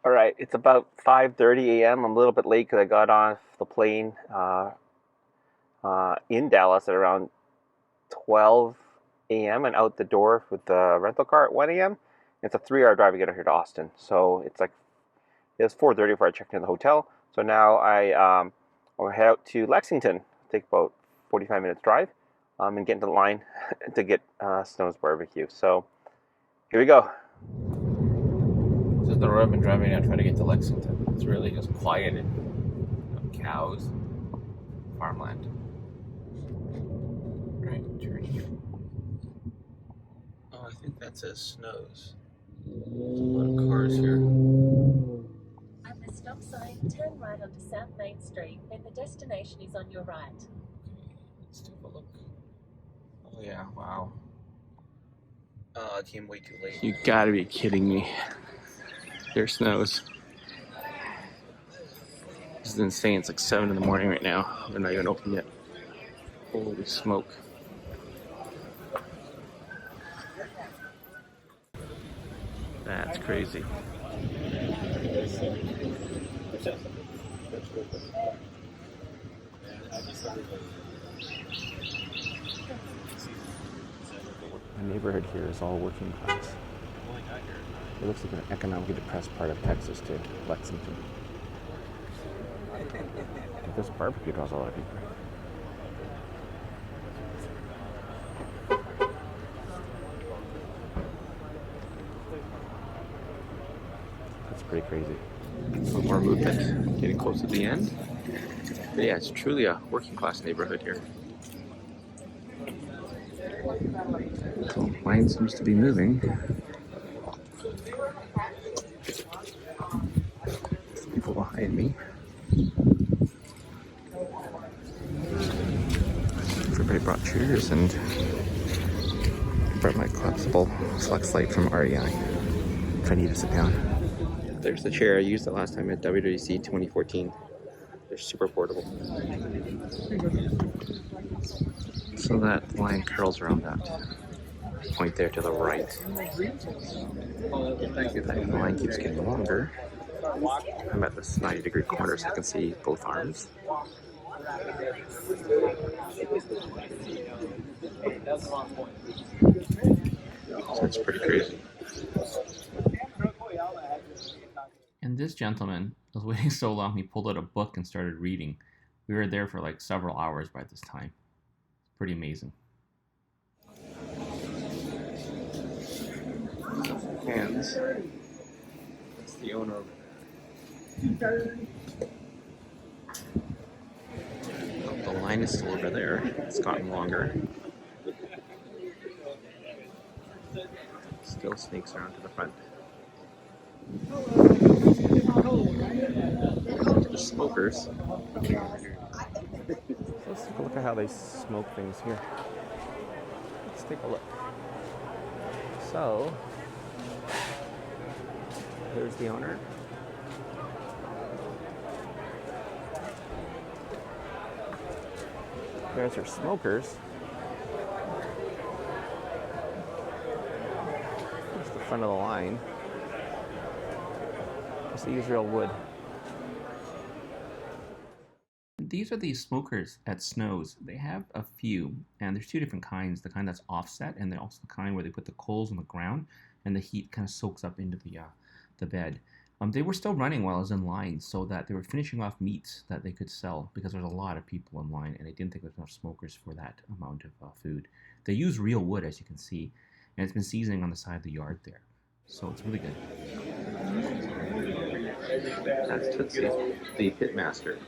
All right, it's about 5:30 a.m. I'm a little bit late because I got off the plane in Dallas at around 12 a.m. and out the door with the rental car at 1 a.m. It's a 3-hour drive to get out here to Austin. So it's 4:30 before I checked in the hotel. So now I'll head out to Lexington. Take about 45 minutes drive and get into the line to get Snow's barbecue. So here we go. This is the road I've been driving now trying to get to Lexington. It's really just quiet and cows, farmland. Right, turn here. Oh, I think that says Snows. There's a lot of cars here. At the stop sign, turn right onto South Main Street, then the destination is on your right. Okay, let's take a look. Oh yeah, wow. Oh, I came way too late. You gotta be kidding me. There's Snows. This is insane. It's like 7 in the morning right now. They're not even open yet. Holy smoke. That's crazy. My neighborhood here is all working class. It looks like an economically depressed part of Texas too, Lexington. But this barbecue draws a lot of people. That's pretty crazy. Some more movement, getting close to the end. But yeah, it's truly a working class neighborhood here. So line seems to be moving. People behind me. Everybody brought chairs and brought my collapsible flex light from REI if I need to sit down. There's the chair. I used it last time at WWDC 2014. They're super portable. So that line curls around that point there to the right. The line keeps getting longer. I'm at this 90-degree corner so I can see both arms. So it's pretty crazy. And this gentleman was waiting so long he pulled out a book and started reading. We were there for like several hours by this time. Pretty amazing. Hands. That's the owner over there. The line is still over there. It's gotten longer. Still snakes around to the front. The smokers. Let's take a look at how they smoke things here. Let's take a look. So, there's the owner. There's her smokers. That's the front of the line. Just use real wood. These are the smokers at Snow's. They have a few, and there's two different kinds. The kind that's offset, and then also the kind where they put the coals on the ground, and the heat kind of soaks up into the bed. They were still running while I was in line, so that they were finishing off meats that they could sell because there's a lot of people in line, and they didn't think there was enough smokers for that amount of food. They use real wood, as you can see, and it's been seasoning on the side of the yard there, so it's really good. That's Tootsie, the pitmaster.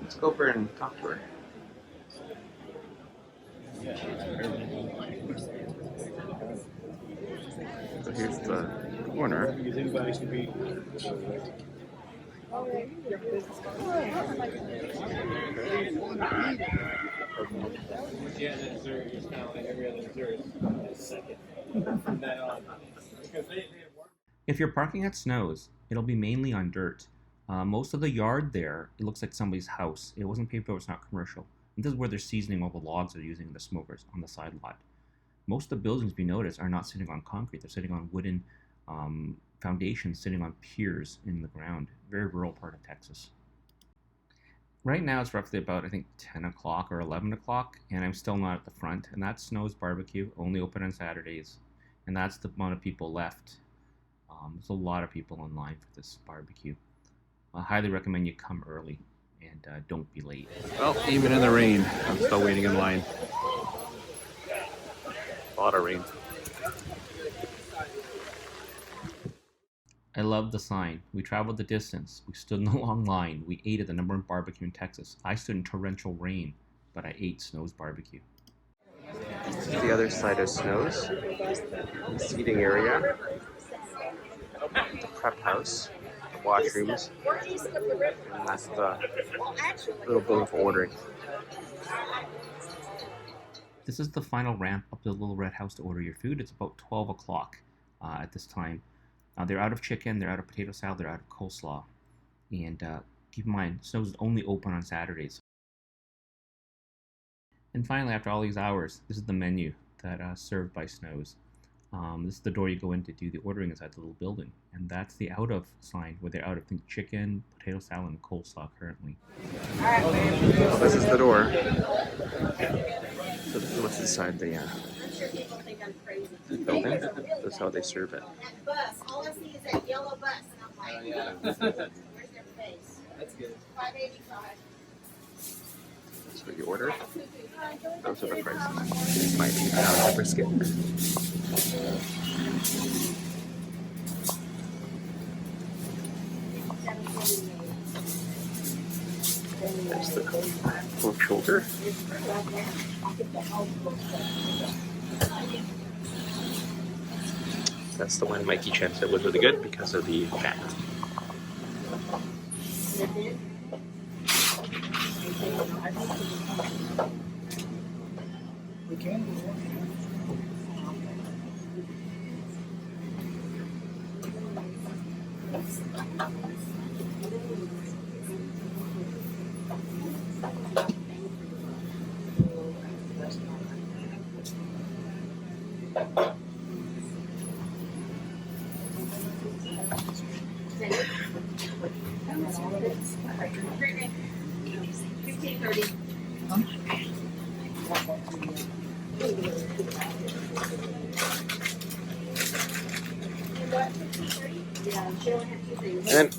Let's go over and talk to her. So here's the corner. If you're parking at Snow's, it'll be mainly on dirt. Most of the yard there, it looks like somebody's house. It wasn't paved over, it's not commercial. And this is where they're seasoning all the logs they're using in the smokers on the side lot. Most of the buildings, we notice, are not sitting on concrete. They're sitting on wooden foundations sitting on piers in the ground. Very rural part of Texas. Right now it's roughly about, I think, 10 o'clock or 11 o'clock, and I'm still not at the front. And that's Snow's Barbecue, only open on Saturdays. And that's the amount of people left. There's a lot of people in line for this barbecue. I highly recommend you come early and don't be late. Well, even in the rain, I'm still waiting in line. A lot of rain. I love the sign. We traveled the distance. We stood in a long line. We ate at the #1 barbecue in Texas. I stood in torrential rain, but I ate Snow's Barbecue. This is the other side of Snow's. The seating area. The prep house. The washrooms. And that's the little building for ordering. This is the final ramp up to the little red house to order your food. It's about 12 o'clock at this time. They're out of chicken, they're out of potato salad, they're out of coleslaw. And keep in mind, Snow's is only open on Saturdays. And finally, after all these hours, this is the menu that's served by Snow's. This is the door you go in to do the ordering inside the little building. And that's the out of sign, where they're out of chicken, potato salad, and coleslaw currently. Well, this is the door. So this is what's inside the building. This is how they serve it. All I see is that yellow bus, and I'm like, where's their face? That's good. $5.85. That's what you order. Those are the prices. Might be pound brisket. There's the pork shoulder. That's the one Mikey Chen said was really good because of the fat.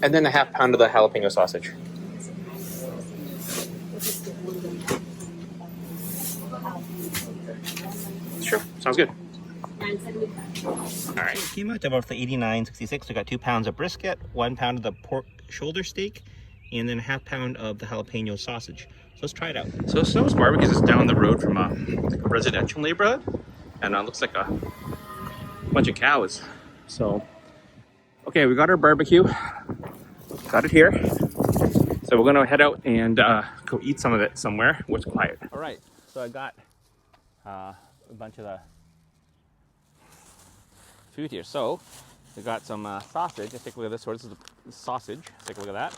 And then a half pound of the jalapeno sausage. Sure, sounds good. Alright, came out to about $89.66. We got 2 pounds of brisket, 1 pound of the pork shoulder steak, and then a half pound of the jalapeno sausage. So let's try it out. So Snow's Barbecue is down the road from a residential neighborhood, and it looks like a bunch of cows. So, okay, we got our barbecue. Got it here. So we're gonna head out and go eat some of it somewhere where it's quiet. All right, so I got a bunch of the food here. So we got some sausage. Let's take a look at this. So this is the sausage. Let's take a look at that.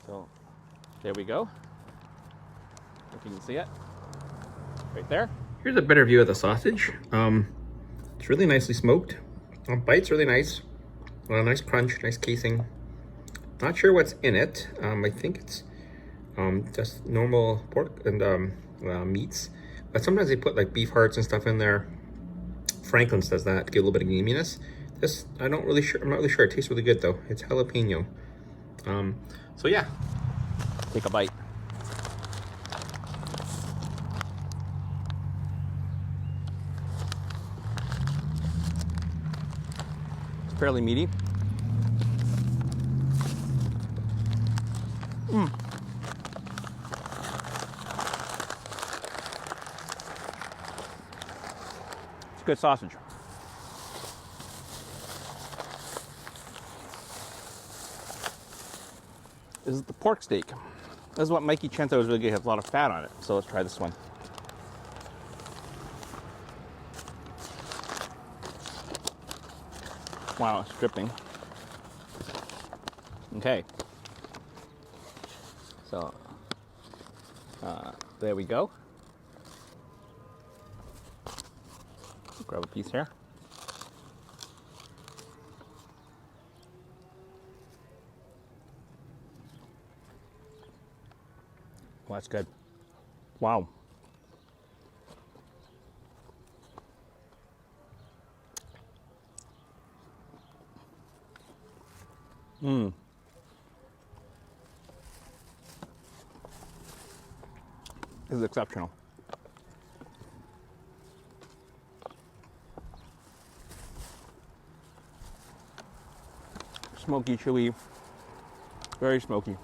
So there we go. If you can see it, right there. Here's a better view of the sausage. It's really nicely smoked. Bite's really nice. Nice crunch, nice casing. Not sure what's in it. I think it's just normal pork and meats. But sometimes they put like beef hearts and stuff in there. Franklin's does that to give a little bit of gaminess. This, I'm not really sure. It tastes really good though. It's jalapeno. So yeah, take a bite. It's fairly meaty. It's good sausage. This is the pork steak. This is what Mikey Chento is really good. It has a lot of fat on it. So let's try this one. Wow, it's dripping. Okay. So, there we go. Grab a piece here. Well, that's good. Wow. Mmm. This is exceptional. Smoky, chewy, very smoky.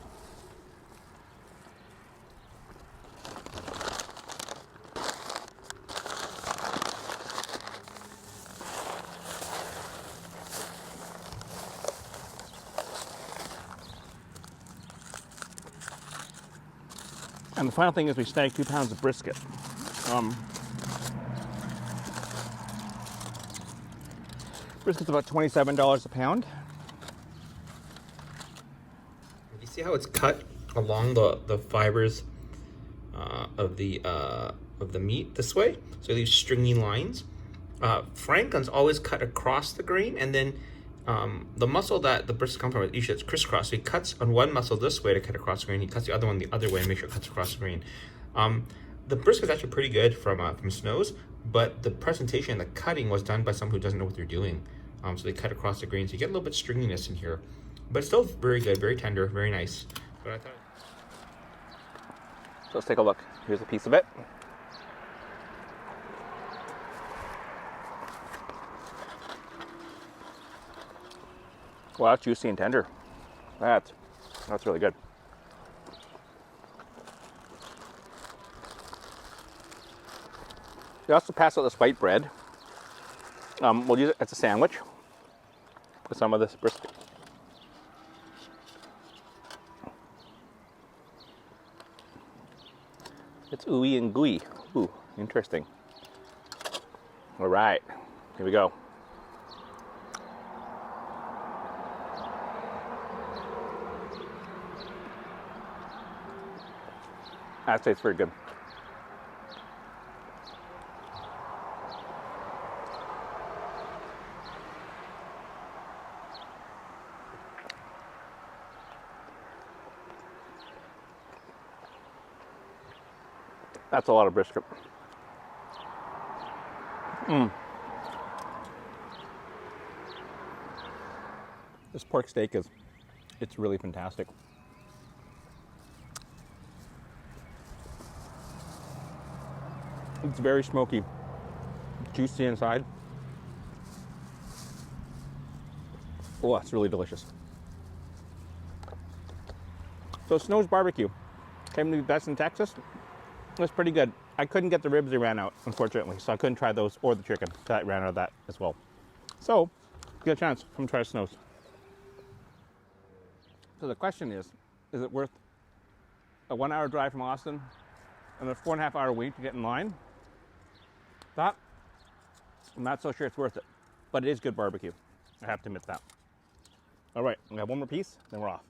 And the final thing is we snagged 2 pounds of brisket. Brisket's about $27 a pound. You see how it's cut along the fibers of the meat this way? So these stringy lines. Franklin's always cut across the grain, and then the muscle that the brisket comes from, usually it's crisscross. So he cuts on one muscle this way to cut across the grain. He cuts the other one the other way to make sure it cuts across the grain. The brisket's actually pretty good from Snow's, but the presentation and the cutting was done by someone who doesn't know what they're doing. So they cut across the grain, so you get a little bit stringiness in here, but it's still very good, very tender, very nice. But I thought. So let's take a look. Here's a piece of it. Wow, that's juicy and tender. That's really good. We also pass out this white bread. We'll use it as a sandwich with some of this brisket. It's ooey and gooey. Ooh, interesting. All right, here we go. That tastes very good. That's a lot of brisket. This pork steak it's really fantastic. It's very smoky, juicy inside. Oh, it's really delicious. So Snow's Barbecue came to be best in Texas. It was pretty good. I couldn't get the ribs, they ran out, unfortunately, so I couldn't try those or the chicken. That ran out of that as well. So, if you get a chance, come try Snow's. So the question is it worth a 1 hour drive from Austin and a 4.5 hour wait to get in line? That, I'm not so sure it's worth it, but it is good barbecue. I have to admit that. All right, we have one more piece, then we're off.